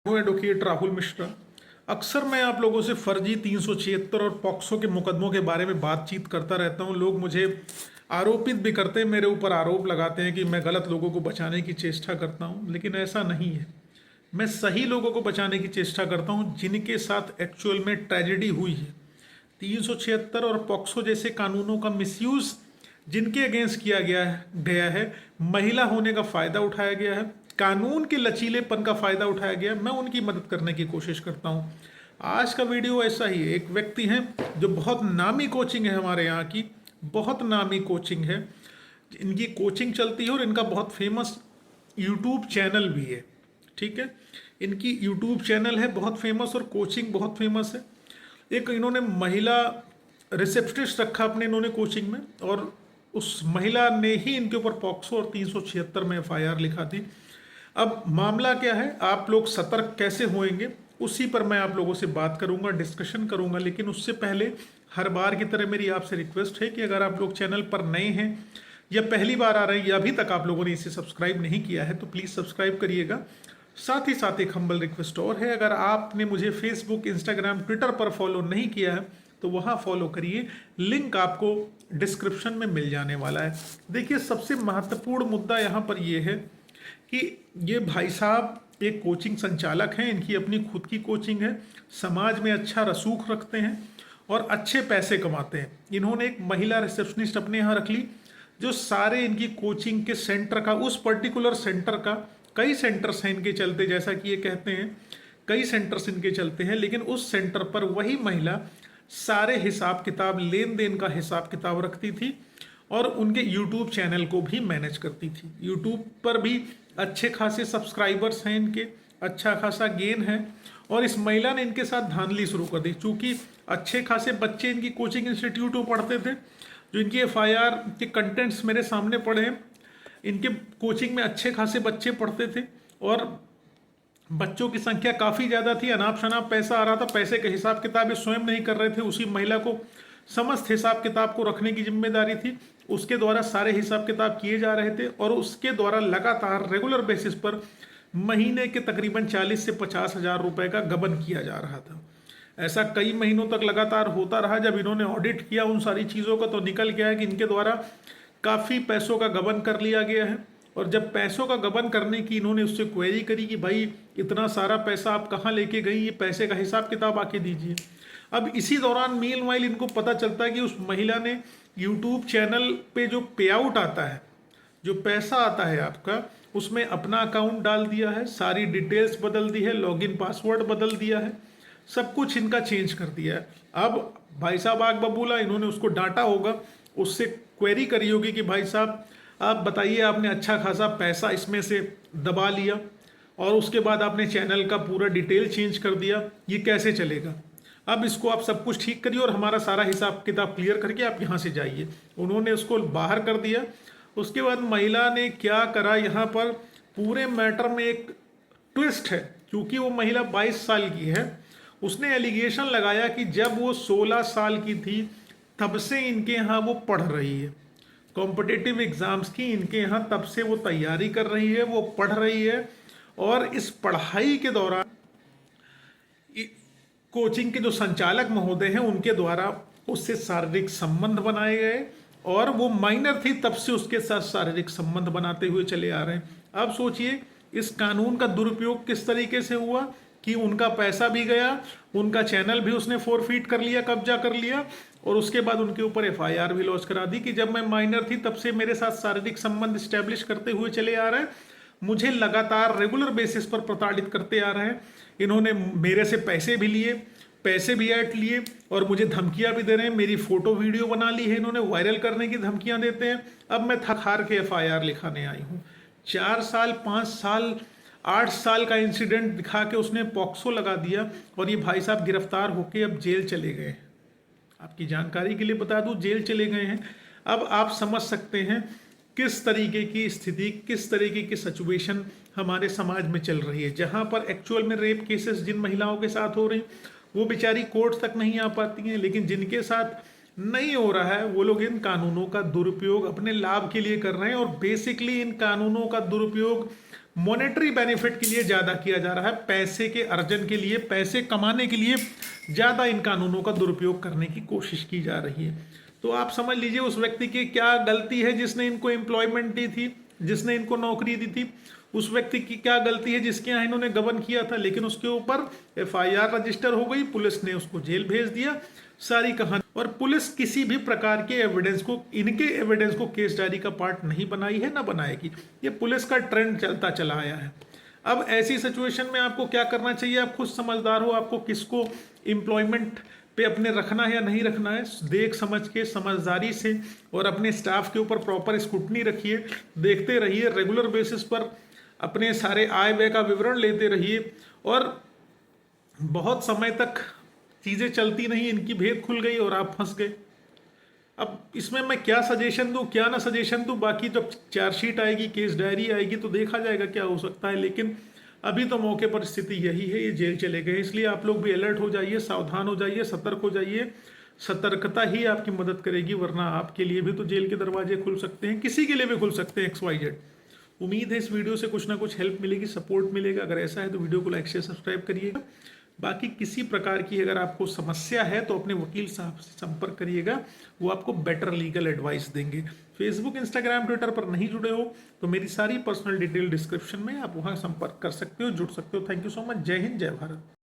हूँ एडवोकेट राहुल मिश्रा। अक्सर मैं आप लोगों से फर्जी 376 और पॉक्सो के मुकदमों के बारे में बातचीत करता रहता हूँ। लोग मुझे आरोपित भी करते हैं, मेरे ऊपर आरोप लगाते हैं कि मैं गलत लोगों को बचाने की चेष्टा करता हूँ, लेकिन ऐसा नहीं है। मैं सही लोगों को बचाने की चेष्टा करता हूँ जिनके साथ एक्चुअल में ट्रेजेडी हुई है। 376 और पॉक्सो जैसे कानूनों का मिसयूज जिनके अगेंस्ट किया गया है, महिला होने का फायदा उठाया गया है, कानून के लचीलेपन का फायदा उठाया गया है, मैं उनकी मदद करने की कोशिश करता हूँ। आज का वीडियो ऐसा ही है। एक व्यक्ति हैं जो बहुत नामी कोचिंग है हमारे यहाँ की, बहुत नामी कोचिंग है, इनकी कोचिंग चलती है और इनका बहुत फेमस यूट्यूब चैनल भी है। ठीक है, इनकी यूट्यूब चैनल है बहुत फेमस और कोचिंग बहुत फेमस है। एक इन्होंने महिला रिसेप्शनिस्ट रखा अपने इन्होंने कोचिंग में, और उस महिला ने ही इनके ऊपर पॉक्सो और 376 में एफआईआर लिखा थी। अब मामला क्या है, आप लोग सतर्क कैसे होंगे, उसी पर मैं आप लोगों से बात करूंगा, डिस्कशन करूंगा। लेकिन उससे पहले हर बार की तरह मेरी आपसे रिक्वेस्ट है कि अगर आप लोग चैनल पर नए हैं या पहली बार आ रहे हैं या अभी तक आप लोगों ने इसे सब्सक्राइब नहीं किया है तो प्लीज़ सब्सक्राइब करिएगा। साथ ही साथ एक हम्बल रिक्वेस्ट और है, अगर आपने मुझे फेसबुक, इंस्टाग्राम, ट्विटर पर फॉलो नहीं किया है तो वहाँ फॉलो करिए, लिंक आपको डिस्क्रिप्शन में मिल जाने वाला है। देखिए, सबसे महत्वपूर्ण मुद्दा यहाँ पर यह है कि ये भाई साहब एक कोचिंग संचालक हैं, इनकी अपनी खुद की कोचिंग है, समाज में अच्छा रसूख रखते हैं और अच्छे पैसे कमाते हैं। इन्होंने एक महिला रिसेप्शनिस्ट अपने यहाँ रख ली जो सारे इनकी कोचिंग के सेंटर का, उस पर्टिकुलर सेंटर का, कई सेंटर्स हैं इनके चलते, जैसा कि ये कहते हैं कई सेंटर्स इनके चलते हैं, लेकिन उस सेंटर पर वही महिला सारे हिसाब किताब, लेन देन का हिसाब किताब रखती थी और उनके यूट्यूब चैनल को भी मैनेज करती थी। यूट्यूब पर भी अच्छे खासे सब्सक्राइबर्स हैं इनके, अच्छा खासा गेन है, और इस महिला ने इनके साथ धांधली शुरू कर दी। चूंकि अच्छे खासे बच्चे इनकी कोचिंग इंस्टीट्यूट में पढ़ते थे, जो इनकी एफआईआर के कंटेंट्स मेरे सामने पड़े हैं, इनके कोचिंग में अच्छे खासे बच्चे पढ़ते थे और बच्चों की संख्या काफ़ी ज़्यादा थी। अनाप शनाप पैसा आ रहा था, पैसे का हिसाब किताब ये स्वयं नहीं कर रहे थे, उसी महिला को समस्त हिसाब किताब को रखने की जिम्मेदारी थी। उसके द्वारा सारे हिसाब किताब किए जा रहे थे और उसके द्वारा लगातार रेगुलर बेसिस पर महीने के तकरीबन 40 से 50 हज़ार रुपए का गबन किया जा रहा था। ऐसा कई महीनों तक लगातार होता रहा। जब इन्होंने ऑडिट किया उन सारी चीज़ों का तो निकल गया है कि इनके द्वारा काफ़ी पैसों का गबन कर लिया गया है। और जब पैसों का गबन करने की इन्होंने उससे क्वेरी करी कि भाई इतना सारा पैसा आप कहाँ लेके गई, ये पैसे का हिसाब किताब आके दीजिए। अब इसी दौरान मील वाइल इनको पता चलता है कि उस महिला ने यूट्यूब चैनल पे जो पे आउट आता है, जो पैसा आता है आपका, उसमें अपना अकाउंट डाल दिया है, सारी डिटेल्स बदल दी है, लॉगिन पासवर्ड बदल दिया है, सब कुछ इनका चेंज कर दिया है। अब भाई साहब आग बबूला, इन्होंने उसको डांटा होगा, उससे क्वेरी करी होगी कि भाई साहब आप बताइए, आपने अच्छा खासा पैसा इसमें से दबा लिया और उसके बाद आपने चैनल का पूरा डिटेल चेंज कर दिया, ये कैसे चलेगा? अब इसको आप सब कुछ ठीक करिए और हमारा सारा हिसाब किताब क्लियर करके आप यहाँ से जाइए। उन्होंने उसको बाहर कर दिया। उसके बाद महिला ने क्या करा, यहाँ पर पूरे मैटर में एक ट्विस्ट है। क्योंकि वो महिला 22 साल की है, उसने एलिगेशन लगाया कि जब वो 16 साल की थी तब से इनके यहाँ वो पढ़ रही है, कॉम्पिटिटिव एग्जाम्स की इनके यहाँ तब से वो तैयारी कर रही है, वो पढ़ रही है। और इस पढ़ाई के दौरान कोचिंग के जो संचालक महोदय हैं उनके द्वारा उससे शारीरिक संबंध बनाए गए और वो माइनर थी तब से उसके साथ शारीरिक संबंध बनाते हुए चले आ रहे हैं। अब सोचिए इस कानून का दुरुपयोग किस तरीके से हुआ कि उनका पैसा भी गया, उनका चैनल भी उसने फोरफीट कर लिया, कब्जा कर लिया, और उसके बाद उनके ऊपर एफआईआर भी लॉन्च करा दी कि जब मैं माइनर थी तब से मेरे साथ शारीरिक संबंध स्टैब्लिश करते हुए चले आ रहे हैं, मुझे लगातार रेगुलर बेसिस पर प्रताड़ित करते आ रहे हैं। इन्होंने मेरे से पैसे भी लिए, पैसे भी ऐड लिए और मुझे धमकियां भी दे रहे हैं। मेरी फोटो वीडियो बना ली है इन्होंने, वायरल करने की धमकियां देते हैं। अब मैं थक हार के एफआईआर लिखाने आई हूँ। 4 साल, 5 साल, 8 साल का इंसिडेंट दिखा के उसने पॉक्सो लगा दिया और ये भाई साहब गिरफ्तार होके अब जेल चले गए। आपकी जानकारी के लिए बता दूं, जेल चले गए हैं। अब आप समझ सकते हैं किस तरीके की स्थिति, किस तरीके की सिचुएशन हमारे समाज में चल रही है, जहां पर एक्चुअल में रेप केसेस जिन महिलाओं के साथ हो रही वो बेचारी कोर्ट तक नहीं आ पाती हैं, लेकिन जिनके साथ नहीं हो रहा है वो लोग इन कानूनों का दुरुपयोग अपने लाभ के लिए कर रहे हैं। और बेसिकली इन कानूनों का दुरुपयोग मॉनेटरी बेनिफिट के लिए ज़्यादा किया जा रहा है, पैसे के अर्जन के लिए, पैसे कमाने के लिए ज़्यादा इन कानूनों का दुरुपयोग करने की कोशिश की जा रही है। तो आप समझ लीजिए उस व्यक्ति की क्या गलती है जिसने इनको एम्प्लॉयमेंट दी थी, जिसने इनको नौकरी दी थी। उस व्यक्ति की क्या गलती है जिसके यहाँ इन्होंने गबन किया था, लेकिन उसके ऊपर FIR रजिस्टर हो गई, पुलिस ने उसको जेल भेज दिया, सारी कहानी। और पुलिस किसी भी प्रकार के एविडेंस को, इनके एविडेंस को केस डायरी का पार्ट नहीं बनाई है, ना बनाएगी। ये पुलिस का ट्रेंड चलता चला आया है। अब ऐसी सिचुएशन में आपको क्या करना चाहिए, आप खुद समझदार हो, आपको किसको एम्प्लॉयमेंट पे अपने रखना है या नहीं रखना है, देख समझ के समझदारी से, और अपने स्टाफ के ऊपर प्रॉपर स्क्रूटनी रखिए, देखते रहिए, रेगुलर बेसिस पर अपने सारे आय व्यय का विवरण लेते रहिए। और बहुत समय तक चीज़ें चलती नहीं, इनकी भेद खुल गई और आप फंस गए। अब इसमें मैं क्या सजेशन दूं, क्या ना सजेशन दूं, बाकी जब चार्जशीट आएगी, केस डायरी आएगी तो देखा जाएगा क्या हो सकता है। लेकिन अभी तो मौके पर स्थिति यही है, ये जेल चले गए। इसलिए आप लोग भी अलर्ट हो जाइए, सावधान हो जाइए, सतर्क हो जाइए। सतर्कता ही आपकी मदद करेगी, वरना आपके लिए भी तो जेल के दरवाजे खुल सकते हैं, किसी के लिए भी खुल सकते हैं, XYZ। उम्मीद है इस वीडियो से कुछ ना कुछ हेल्प मिलेगी, सपोर्ट मिलेगा। अगर ऐसा है तो वीडियो को लाइक शेयर सब्सक्राइब करिएगा। बाकी किसी प्रकार की अगर आपको समस्या है तो अपने वकील साहब से संपर्क करिएगा, वो आपको बेटर लीगल एडवाइस देंगे। फेसबुक, इंस्टाग्राम, ट्विटर पर नहीं जुड़े हो तो मेरी सारी पर्सनल डिटेल डिस्क्रिप्शन में, आप वहां संपर्क कर सकते हो, जुड़ सकते हो। Thank you so much. जय हिंद, जय भारत।